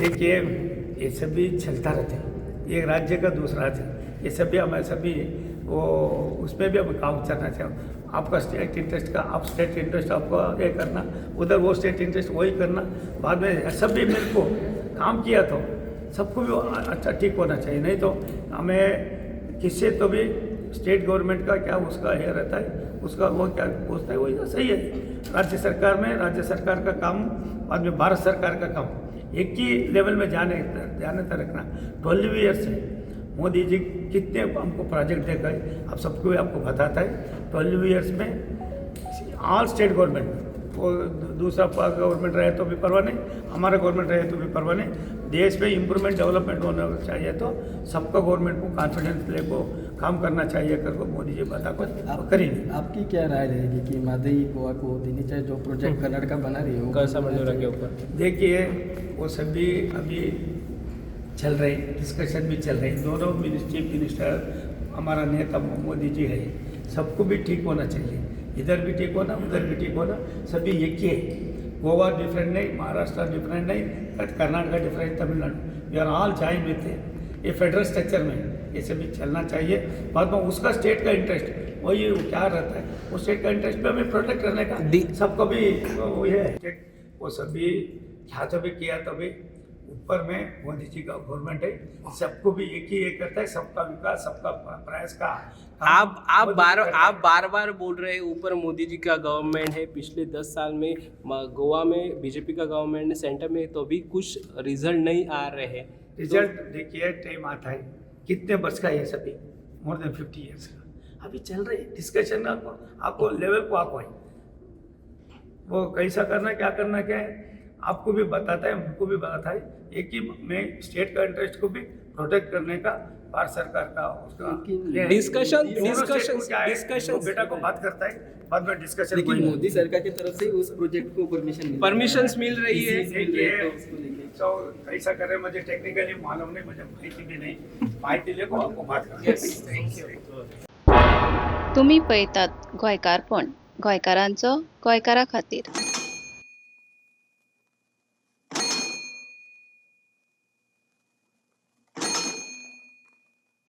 देखिए ये सब भी चलता रहता है, एक राज्य का दूसरा राज्य, ये सब भी हमारे सभी वो उसमें भी हम काम करना चाहिए। आपका स्टेट इंटरेस्ट का आप स्टेट इंटरेस्ट आपको ये करना, उधर वो स्टेट इंटरेस्ट वही करना, बाद में सब भी मेरे को काम किया तो सबको भी अच्छा ठीक होना चाहिए। नहीं तो हमें किससे तो भी स्टेट गवर्नमेंट का क्या उसका ये रहता है, उसका वो क्या पूछता है वही सही है। राज्य सरकार में राज्य सरकार का काम, बाद में भारत सरकार का काम, एक ही लेवल में जाने तक रखना। 12 ईयर्स से मोदी जी कितने हमको प्रोजेक्ट दे गए, आप सबको भी आपको बताता है। 12 ईयर्स में ऑल स्टेट गवर्नमेंट, वो दूसरा गवर्नमेंट रहे तो भी परवाह नहीं, हमारा गवर्नमेंट रहे तो भी परवाह नहीं। देश में इम्प्रूवमेंट डेवलपमेंट होना चाहिए तो सबका गवर्नमेंट को कॉन्फिडेंस ले को काम करना चाहिए कर को मोदी जी बता को करेंगे। आपकी क्या राय रहेगी कि मादई गोवा को देनी चाहिए, जो प्रोजेक्ट कर्नाटक बना रही है कैसा मंजूरा के ऊपर? देखिए वो सभी अभी चल रहे, डिस्कशन भी चल रहे, दोनों चीफ मिनिस्टर हमारा नेता मोदी जी है, सबको भी ठीक होना चाहिए, इधर भी ठीक होना उधर भी ठीक होना, सभी एक ही है। गोवा डिफरेंट नहीं, महाराष्ट्र डिफरेंट नहीं, Karnataka different, Tamil Nadu, we are all join with ये फेडरल स्ट्रक्चर में ये सभी चलना चाहिए। बाद में उसका स्टेट का इंटरेस्ट वही क्या रहता है, उस स्टेट का इंटरेस्ट पे हमें प्रोटेक्ट करने का सबको भी वो ये है। वो सभी क्या तो भी किया तो भी ऊपर में मोदी जी का गवर्नमेंट है, सबको भी एक ही ये करता है, सबका विकास सबका प्रयास का। आप बार बार बोल रहे हैं ऊपर मोदी जी का गवर्नमेंट है, पिछले 10 साल में गोवा में बीजेपी का गवर्नमेंट है सेंटर में, तो भी कुछ रिजल्ट नहीं आ रहे हैं। रिजल्ट देखिए टाइम आता है, कितने वर्ष का ये सभी, मोर देन 50 ईयर्स का अभी चल रही डिस्कशन। आपको लेवल को आपको है वो कैसा करना क्या करना क्या है आपको भी बताता है, हमको भी बताता है। एक ही में स्टेट का इंटरेस्ट को भी प्रोटेक्ट करने का भारत सरकार का उसका डिस्कशन बेटा को बात करता है, बाद में डिस्कशन। लेकिन मोदी सरकार की तरफ से उस प्रोजेक्ट को परमिशन मिल रही है। तो कैसा करे मुझे टेक्निकली मालूम नहीं, मुझे माहिती भी नहीं, माहिती लेको आपको बात करता। तुम्ही पळयतात गोंयकारपण, गोंयकारांचो गोंयकारा खातीर।